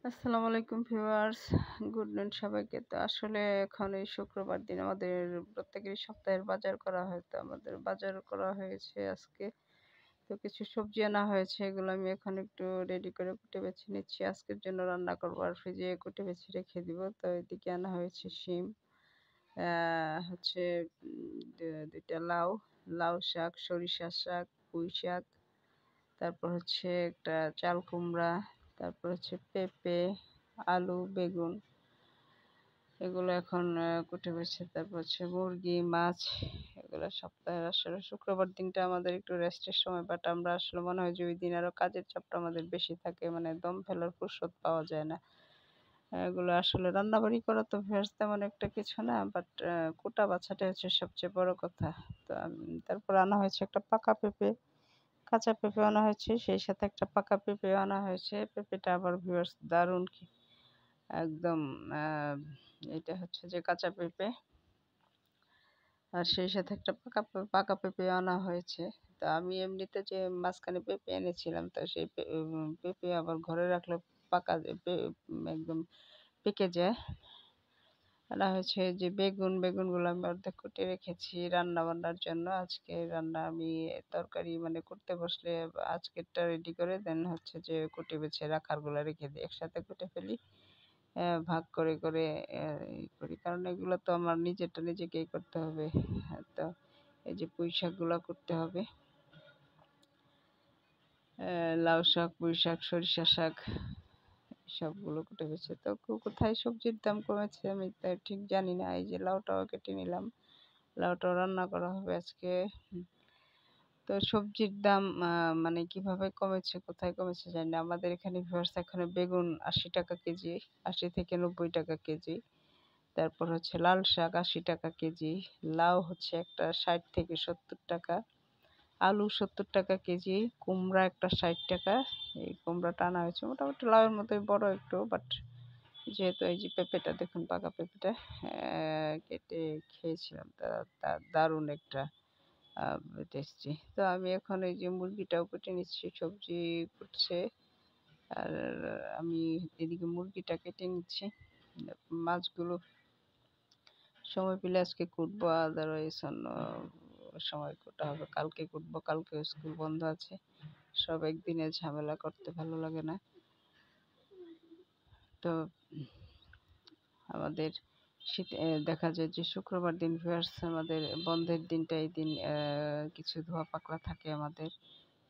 আসসালামু আলাইকুম viewers. Good নুন সবাইকে। তো আসলে এখন এই শুক্রবার দিন আমাদের প্রত্যেকেরই সপ্তাহের বাজার করা হয়। তো আমাদের বাজার করা হয়েছে আজকে। তো কিছু সবজি আনা হয়েছে। এগুলো আমি এখন একটু রেডি করে কুটে বেছে নিচ্ছি। আজকের জন্য রান্না করব আর ফ্রিজে কুটে বেছে রেখে দিব। তো এদিকে আনা হয়েছে শিম, হচ্ছে ২টা লাউ, লাউ শাক, সরিষা শাক, পুঁই শাক, তারপর হচ্ছে একটা চাল কুমড়া, তারপর হচ্ছে পেঁপে, আলু, বেগুন, এগুলো এখন কুটে বেছে, তারপর হচ্ছে মুরগি, মাছ, এগুলো সপ্তাহের আসলে শুক্রবার দিনটা আমাদের একটু রেস্টের সময়, বাট আমরা আসলে মনে হয় যে ওই দিন আরো কাজের চাপটা আমাদের বেশি থাকে, মানে দম ফেলার ফুরসত পাওয়া যায় না। এগুলো আসলে রান্নাবাড়ি করা তো ভেজ তেমন একটা কিছু না, বাট কোটা বাছাটা হচ্ছে সবচেয়ে বড় কথা। তো তারপর আনা হয়েছে একটা পাকা পেঁপে, কাঁচা পেঁপে আনা হয়েছে, সেই সাথে একটা পাকা পেঁপে আনা হয়েছে। পেঁপেটা আবার ভিউয়ার্স দারুণ কি একদম, আহ, এটা হচ্ছে যে কাঁচা পেঁপে, আর সেই সাথে একটা পাকা পেঁপে আনা হয়েছে। তো আমি এমনিতে যে মাঝখানে পেঁপে এনেছিলাম, তো সেই পেঁপে আবার ঘরে রাখলে পাকা একদম পেকে যায়। আনা হয়েছে যে বেগুনগুলো আমি অর্ধেক কেটে রেখেছি রান্না বান্নার জন্য। আজকে রান্না আমি তরকারি মানে করতে বসলে আজকেরটা রেডি করে দেন হচ্ছে যে কুটে বেছে রাখারগুলো রেখে দিই, একসাথে কুটে ফেলি। ভাগ করে করে করি, কারণ এগুলো তো আমার নিজেরটা নিজেকেই করতে হবে। তো এই যে পুঁই শাকগুলো করতে হবে, লাউ শাক, পুঁই শাক, সরিষা শাক, সবগুলো কুটে গেছে। তো কোথায় সবজির দাম কমেছে আমি তা ঠিক জানি না। এই যে লাউটাও কেটে নিলাম, লাউটাও রান্না করা হবে আজকে। তো সবজির দাম মানে কিভাবে কমেছে, কোথায় কমেছে জানি না। আমাদের এখানে ভিউয়ার্স এখানে বেগুন ৮০ টাকা কেজি, ৮০ থেকে ৯০ টাকা কেজি। তারপর হচ্ছে লাল শাক ৮০ টাকা কেজি, লাউ হচ্ছে একটা ৬০ থেকে ৭০ টাকা, আলু ৭০ টাকা কেজি, কুমড়া একটা ৬০ টাকা। এই কুমড়াটা আনা হয়েছে মোটামুটি লাউয়ের মতোই বড় একটু, বাট যেহেতু এই যে পেঁপেটা দেখুন, পাকা পেঁপেটা কেটে খেয়েছিলাম, তা তা দারুণ একটা টেস্টি। তো আমি এখন এই যে মুরগিটাও কেটে নিচ্ছি, সবজি করছে, আর আমি এদিকে মুরগিটা কেটে নিচ্ছি। মাছগুলো সময় পেলে আজকে কুটবো, আদারওয়াইজ অন্য সময় কোটা হবে। কালকে কুটবো, কালকে স্কুল বন্ধ আছে। সব একদিনে ঝামেলা করতে ভালো লাগে না। তো আমাদের দেখা যায় যে শুক্রবার দিন ভিউয়ার্স আমাদের বন্ধের দিনটা, এই দিন কিছু ধোয়া পাকলা থাকে আমাদের,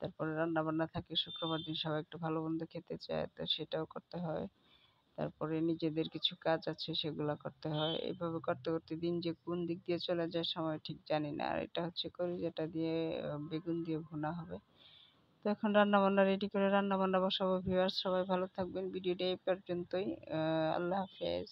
তারপরে রান্না বান্না থাকে। শুক্রবার দিন সবাই একটু ভালো মন্দ খেতে চায়, তো সেটাও করতে হয়। তারপরে নিজেদের কিছু কাজ আছে, সেগুলো করতে হয়। এভাবে করতে করতে দিন যে কোন দিক দিয়ে চলে যায় সময় ঠিক জানি না। আর এটা হচ্ছে কলিজাটা দিয়ে বেগুন দিয়ে ভুনা হবে। তো এখন রান্না বান্না রেডি করে রান্না বান্না বসাবো ভিউয়ার্স। সবাই ভালো থাকবেন। ভিডিওটা এই পর্যন্তই। আল্লাহ হাফেজ।